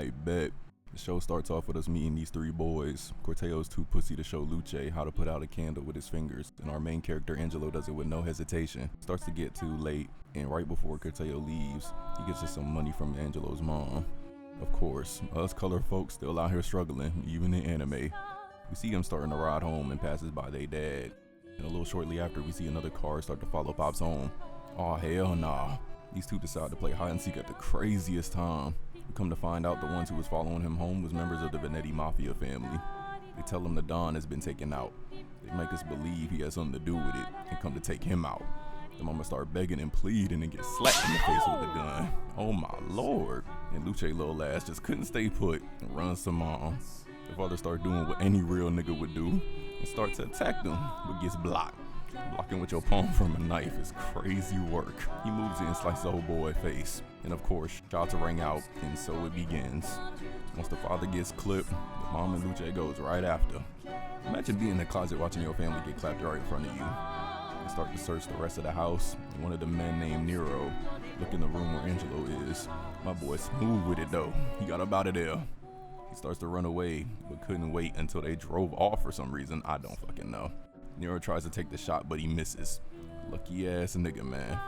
I bet. The show starts off with us meeting these three boys. Corteo's too pussy to show Luce how to put out a candle with his fingers, and our main character Angelo does it with no hesitation. It starts to get too late, and right before Corteo leaves, he gets us some money from Angelo's mom. Of course, us color folks still out here struggling, even in anime. We see them starting to ride home and passes by their dad. And a little shortly after, we see another car start to follow Pop's home. Aw, hell nah. These two decide to play hide and seek at the craziest time. We come to find out the ones who was following him home was members of the Venetti Mafia family. They tell him the Don has been taken out. They make us believe he has something to do with it and come to take him out. The mama start begging and pleading and get slapped in the face with a gun. Oh my lord. And Luce little ass just couldn't stay put and runs to mom. The father start doing what any real nigga would do and start to attack them, but gets blocked. Blocking with your palm from a knife is crazy work. He moves in and slices the old boy's face. And of course, shots ring out, and so it begins. Once the father gets clipped, the mom and Luce goes right after. Imagine being in the closet watching your family get clapped right in front of you. They start to search the rest of the house, and one of the men named Nero look in the room where Angelo is. My boy smooth with it though. He got up out of there. He starts to run away, but couldn't wait until they drove off for some reason. I don't fucking know. Nero tries to take the shot, but he misses. Lucky ass nigga, man.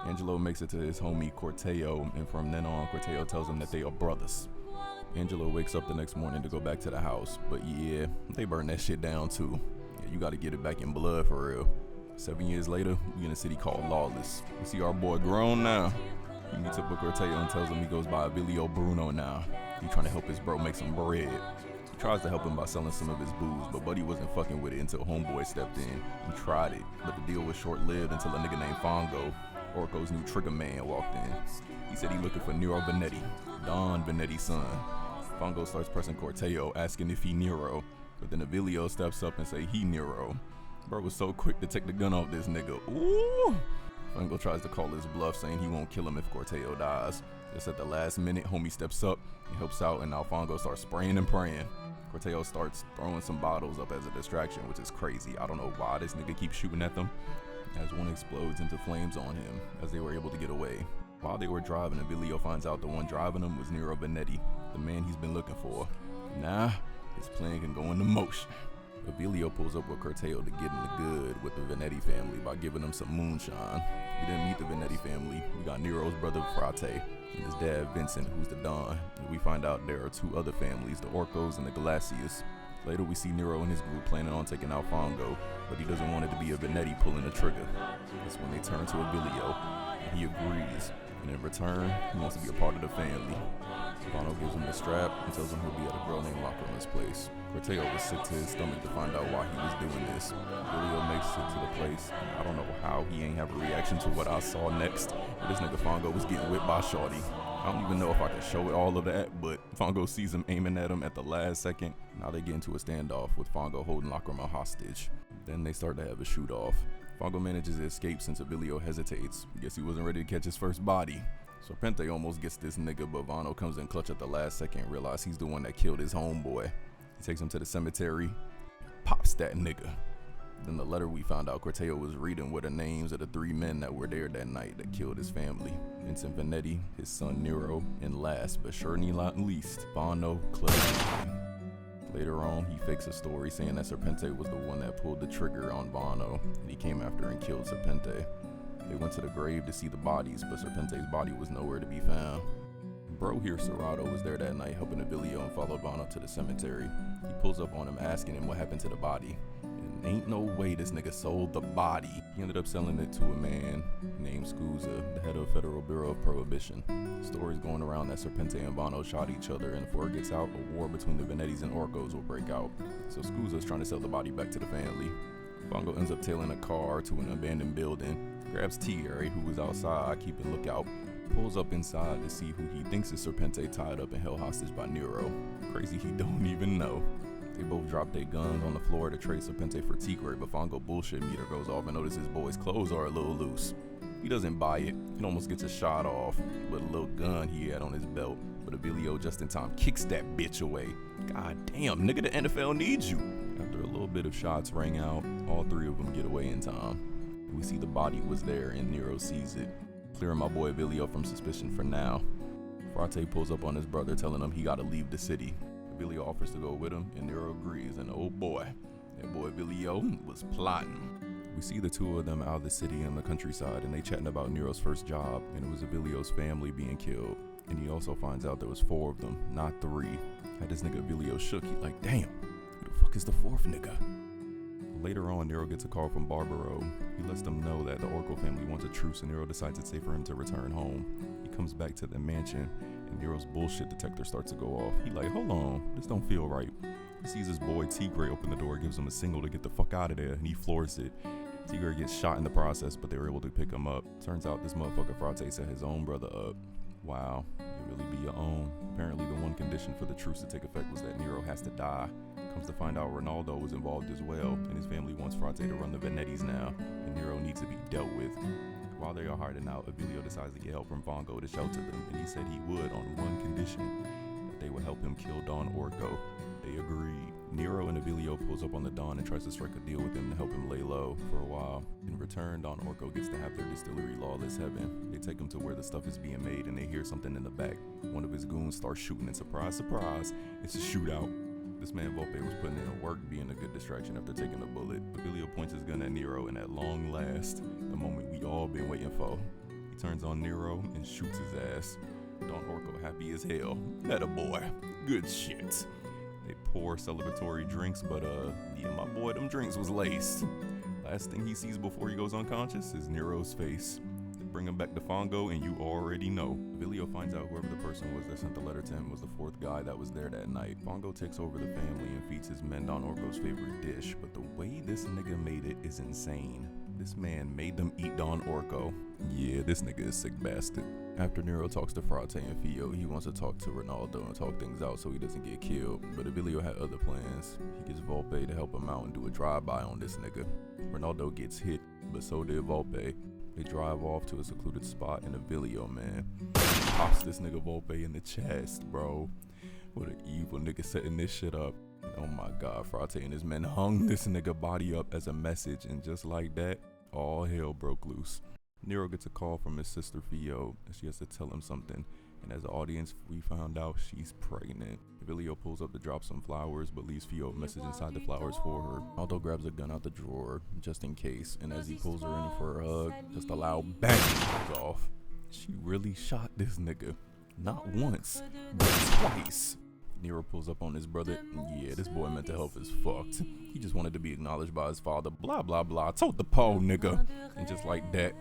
Angelo makes it to his homie Corteo, and from then on, Corteo tells him that they are brothers. Angelo wakes up the next morning to go back to the house, but yeah, they burn that shit down too. Yeah, you gotta get it back in blood for real. 7 years later, we in a city called Lawless. We see our boy grown now. He meets up with Corteo and tells him he goes by Avilio Bruno now. He trying to help his bro make some bread. He tries to help him by selling some of his booze, but Buddy wasn't fucking with it until Homeboy stepped in. He tried it, but the deal was short-lived until a nigga named Fongo, Orko's new trigger man, walked in. He said he looking for Nero Venetti, Don Venetti's son. Fongo starts pressing Corteo, asking if he Nero, but then Avilio steps up and say he Nero. Bro was so quick to take the gun off this nigga. Ooh! Fongo tries to call his bluff, saying he won't kill him if Corteo dies. Just at the last minute, homie steps up and helps out, and now Fongo starts spraying and praying. Corteo starts throwing some bottles up as a distraction, which is crazy. I don't know why this nigga keeps shooting at them, as one explodes into flames on him, as they were able to get away. While they were driving, Avilio finds out the one driving them was Nero Venetti, the man he's been looking for. Now, his plan can go into motion. Avilio pulls up with Corteo to get in the good with the Venetti family by giving them some moonshine. We didn't meet the Venetti family. We got Nero's brother Frate and his dad Vincent, who's the Don. And we find out there are two other families, the Orcos and the Glacius. Later we see Nero and his group planning on taking out Fongo, but he doesn't want it to be a Venetti pulling the trigger. That's when they turn to Avilio, and he agrees. And in return, he wants to be a part of the family. Bono gives him the strap and tells him he'll be at a girl named Lacroma's place. Corteo was sick to his stomach to find out why he was doing this. Avilio makes it to the place, and I don't know how he ain't have a reaction to what I saw next, but this nigga Fongo was getting whipped by Shorty. I don't even know if I can show it all of that, but Fongo sees him aiming at him at the last second. Now they get into a standoff with Fongo holding Lacroma hostage. Then they start to have a shoot off. Fongo manages to escape since Avilio hesitates. Guess he wasn't ready to catch his first body. Serpente almost gets this nigga, but Vano comes in clutch at the last second and realizes he's the one that killed his homeboy. He takes him to the cemetery, pops that nigga. Then the letter we found out Corteo was reading were the names of the three men that were there that night that killed his family. Vincent Venetti, his son Nero, and last but surely not least, Vano Clemente. Later on, he fakes a story saying that Serpente was the one that pulled the trigger on Vano, and he came after and killed Serpente. They went to the grave to see the bodies, but Serpente's body was nowhere to be found. Bro here, Serrato, was there that night helping Avilio and followed Vano to the cemetery. He pulls up on him asking him what happened to the body. And ain't no way this nigga sold the body. He ended up selling it to a man named Scusa, the head of Federal Bureau of Prohibition. Stories going around that Serpente and Vano shot each other, and before it gets out, a war between the Venettis and Orcos will break out. So Scusa's trying to sell the body back to the family. Fongo ends up tailing a car to an abandoned building, grabs Thierry, who was outside keeping lookout, pulls up inside to see who he thinks is Serpente tied up and held hostage by Nero. Crazy he don't even know. They both drop their guns on the floor to trade Serpente for Tigre, but Fongo bullshit meter goes off and notices his boy's clothes are a little loose. He doesn't buy it, he almost gets a shot off with a little gun he had on his belt, but Avilio just in time kicks that bitch away. God damn, nigga, the NFL needs you. After a little bit of shots rang out, all three of them get away in time. We see the body was there and Nero sees it, clearing my boy Avilio from suspicion for now. Frate pulls up on his brother, telling him he gotta leave the city. Avilio offers to go with him, and Nero agrees, and oh boy, that boy Avilio was plotting. We see the two of them out of the city in the countryside, and they chatting about Nero's first job, and it was Avilio's family being killed. And he also finds out there was 4 of them, not 3. Had this nigga Avilio shook, he like, damn, who the fuck is the 4th nigga? Later on, Nero gets a call from Barbaro. He lets them know that the Orko family wants a truce, and Nero decides it's safe for him to return home. He comes back to the mansion, and Nero's bullshit detector starts to go off. He like, hold on, this don't feel right. He sees his boy Tigre open the door, gives him a signal to get the fuck out of there, and he floors it. Tigre gets shot in the process, but they were able to pick him up. Turns out this motherfucker Frate set his own brother up. Wow, you really be your own. Apparently the one condition for the truce to take effect was that Nero has to die. Comes to find out Ronaldo was involved as well, and his family wants Frate to run the Venettis now, and Nero needs to be dealt with. While they are hiding out, Avilio decides to get help from Vongo to shelter them, and he said he would on one condition, that they would help him kill Don Orko. They agreed. Nero and Avilio pulls up on the Don and tries to strike a deal with him to help him lay low for a while. In return, Don Orko gets to have their distillery Lawless Heaven. They take him to where the stuff is being made, and they hear something in the back. One of his goons starts shooting, and surprise, surprise, it's a shootout. This man Volpe was putting in work being a good distraction after taking a bullet. Avilio points his gun at Nero, and at long last, the moment we all been waiting for. He turns on Nero and shoots his ass. Don Orko happy as hell. That a boy. Good shit. They pour celebratory drinks, but yeah, my boy, them drinks was laced. Last thing he sees before he goes unconscious is Nero's face. They bring him back to Fongo, and you already know. Avilio finds out whoever the person was that sent the letter to him was the 4th guy that was there that night. Fongo takes over the family and feeds his men Don Orko's favorite dish, but the way this nigga made it is insane. This man made them eat Don Orko. Yeah, this nigga is sick bastard. After Nero talks to Frate and Fio, he wants to talk to Ronaldo and talk things out so he doesn't get killed. But Avilio had other plans. He gets Volpe to help him out and do a drive-by on this nigga. Ronaldo gets hit, but so did Volpe. They drive off to a secluded spot, and Avilio, man, pops this nigga Volpe in the chest, bro. What an evil nigga setting this shit up. Oh my god, Frate and his men hung this nigga body up as a message, and just like that, all hell broke loose. Nero gets a call from his sister Fio, and she has to tell him something, and as an audience, we found out she's pregnant. Avilio pulls up to drop some flowers, but leaves Fio a message inside the flowers for her. Aldo grabs a gun out the drawer, just in case, and as he pulls her in for a hug, just a loud bang goes off. She really shot this nigga. Not once, but twice. Nero pulls up on his brother. Yeah, this boy mental health is fucked. He just wanted to be acknowledged by his father. Blah, blah, blah. Told the pole, nigga. And just like that,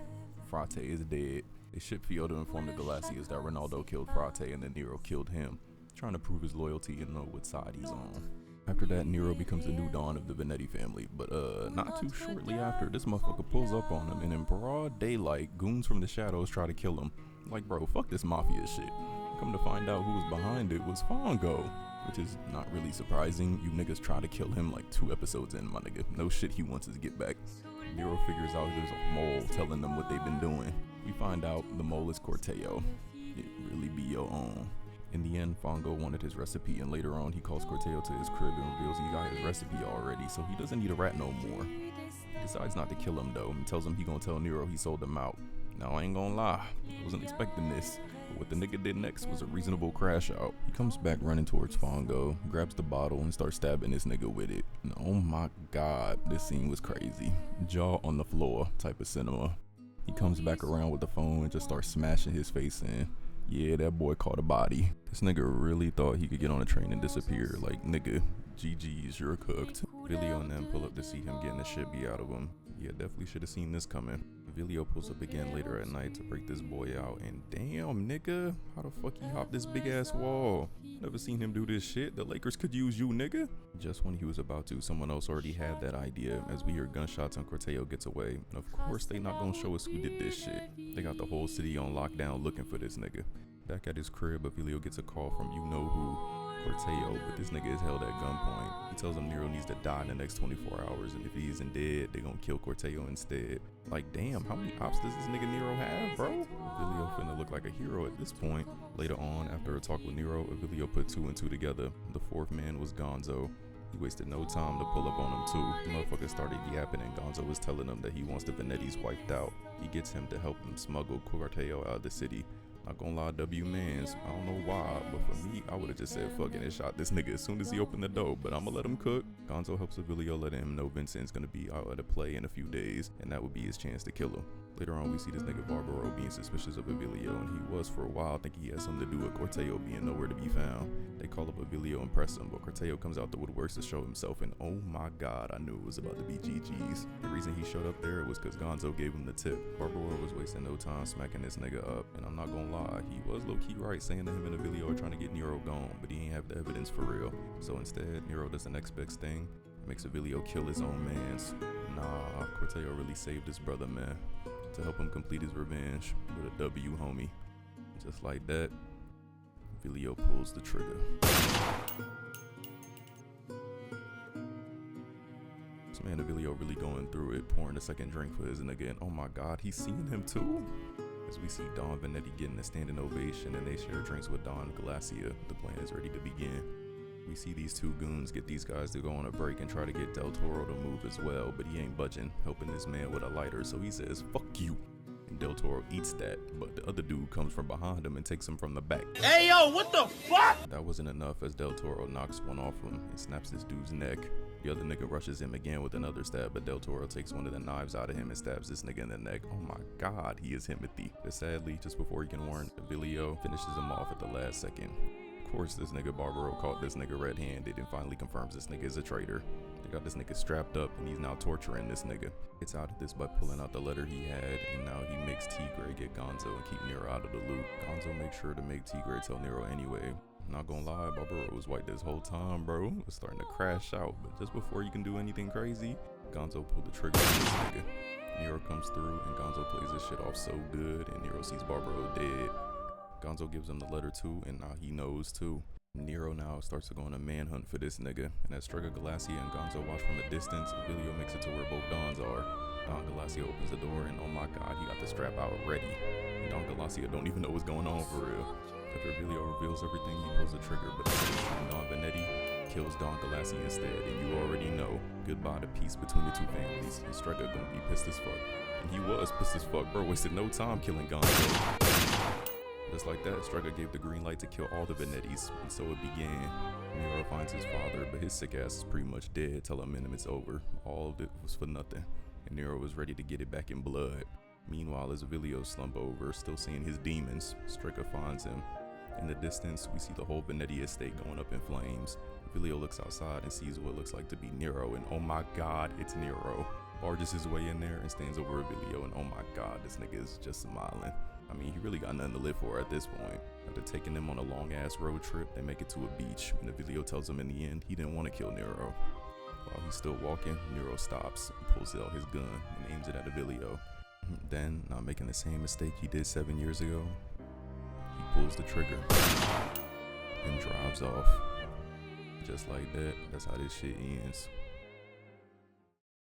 Frate is dead. They ship Fio to inform the Galacias that Ronaldo killed Frate and then Nero killed him, trying to prove his loyalty and know what side he's on. After that, Nero becomes the new Don of the Venetti family, but not too shortly after, this motherfucker pulls up on him, and in broad daylight, goons from the shadows try to kill him. Like, bro, fuck this mafia shit. Come to find out who was behind it was Fongo, which is not really surprising. You niggas try to kill him like 2 episodes in, my nigga. No shit, he wants his get back. Nero figures out there's a mole telling them what they've been doing. We find out the mole is Corteo. It really be your own. In the end, Fongo wanted his recipe, and later on he calls Corteo to his crib and reveals he got his recipe already, so he doesn't need a rat no more. He decides not to kill him though, and tells him he gonna tell Nero he sold him out. Now I ain't gonna lie, I wasn't expecting this, but what the nigga did next was a reasonable crash out. He comes back running towards Fongo, grabs the bottle, and starts stabbing this nigga with it. And oh my god, this scene was crazy. Jaw on the floor type of cinema. He comes back around with the phone and just starts smashing his face in. Yeah, that boy caught a body. This nigga really thought he could get on a train and disappear. Like, nigga, GG's, you're cooked. Avilio and them pull up to see him getting the shit beat out of him. Yeah, definitely should have seen this coming. Avilio pulls up again later at night to break this boy out, and damn, nigga, how the fuck he hopped this big ass wall? Never seen him do this shit. The Lakers could use you, nigga. Just when he was about to, someone else already had that idea. As we hear gunshots and Corteo gets away, and of course they not gonna show us who did this shit. They got the whole city on lockdown looking for this nigga. Back at his crib, Avilio gets a call from you know who, Corteo, but this nigga is held at gunpoint. He tells him Nero needs to die in the next 24 hours, and if he isn't dead, they gonna kill Corteo instead. Like, damn, how many ops does this nigga Nero have, bro? Avilio finna look like a hero at this point. Later on, after a talk with Nero, Avilio put 2 and 2 together. The 4th man was Gonzo. He wasted no time to pull up on him too. The motherfucker started yapping, and Gonzo was telling him that he wants the Venettis wiped out. He gets him to help him smuggle Corteo out of the city. Not gonna lie, W mans. I don't know why, but for me, I would've just said fuck it and shot this nigga as soon as he opened the door, but I'ma let him cook. Gonzo helps Avilio, letting him know Vincent's gonna be out at a play in a few days, and that would be his chance to kill him. Later on, we see this nigga Barbaro being suspicious of Avilio, and he was for a while, thinking he had something to do with Corteo being nowhere to be found. They call up Avilio and press him, but Corteo comes out the woodworks to show himself, and oh my god, I knew it was about to be GG's. The reason he showed up there was because Gonzo gave him the tip. Barbaro was wasting no time smacking this nigga up, and I'm not gonna lie, he was low-key right saying that him and Avilio are trying to get Nero gone, but he ain't have the evidence for real. So instead, Nero does the next best thing, makes Avilio kill his own mans. Nah, Corteo really saved his brother, man, to help him complete his revenge with a W, homie. Just like that, Avilio pulls the trigger. This man Avilio really going through it, pouring a second drink for his nigga, and oh my god, he's seeing him too? As we see Don Vanetti getting a standing ovation and they share drinks with Don Galassia, the plan is ready to begin. We see these two goons get these guys to go on a break and try to get Del Toro to move as well, but he ain't budging, helping this man with a lighter, so he says, fuck you. And Del Toro eats that, but the other dude comes from behind him and takes him from the back. Hey yo, what the fuck? That wasn't enough, as Del Toro knocks one off him and snaps this dude's neck. The other nigga rushes him again with another stab, but Del Toro takes one of the knives out of him and stabs this nigga in the neck. Oh my god, he is Himothy. But sadly, just before he can warn, Avilio finishes him off at the last second. Of course, this nigga Barbaro caught this nigga red-handed and finally confirms this nigga is a traitor. They got this nigga strapped up and he's now torturing this nigga. Gets out of this by pulling out the letter he had, and now he makes Tigre get Gonzo and keep Nero out of the loop. Gonzo makes sure to make Tigre tell Nero anyway. Not gonna lie, Barbaro was white this whole time, bro. It was starting to crash out, but just before you can do anything crazy, Gonzo pulled the trigger on this nigga. Nero comes through and Gonzo plays his shit off so good, and Nero sees Barbaro dead. Gonzo gives him the letter too, and now he knows too. Nero now starts to go on a manhunt for this nigga, and as Strega Galassia and Gonzo watch from a distance, Avilio makes it to where both Dons are. Don Galassia opens the door, and oh my god, he got the strap out ready. And Don Galassia don't even know what's going on for real. After Avilio reveals everything, he pulls the trigger, but Don Vanetti kills Don Galassia instead, and you already know, goodbye to peace between the two families. And Strega gonna be pissed as fuck. And he was pissed as fuck, bro, wasted no time killing Gonzo. Just like that, Strega gave the green light to kill all the Vanettis, and so it began. Nero finds his father, but his sick ass is pretty much dead, telling him it's over. All of it was for nothing, and Nero was ready to get it back in blood. Meanwhile, as Avilio slump over, still seeing his demons, Strega finds him. In the distance, we see the whole Vanetti estate going up in flames. Avilio looks outside and sees what looks like to be Nero, and oh my god, it's Nero. Barges his way in there and stands over Avilio, and oh my god, this nigga is just smiling. I mean, he really got nothing to live for at this point. After taking them on a long ass road trip, they make it to a beach, and Avilio tells him in the end he didn't want to kill Nero. While he's still walking, Nero stops and pulls out his gun and aims it at Avilio. Then, not making the same mistake he did 7 years ago, he pulls the trigger and drives off. Just like that, that's how this shit ends.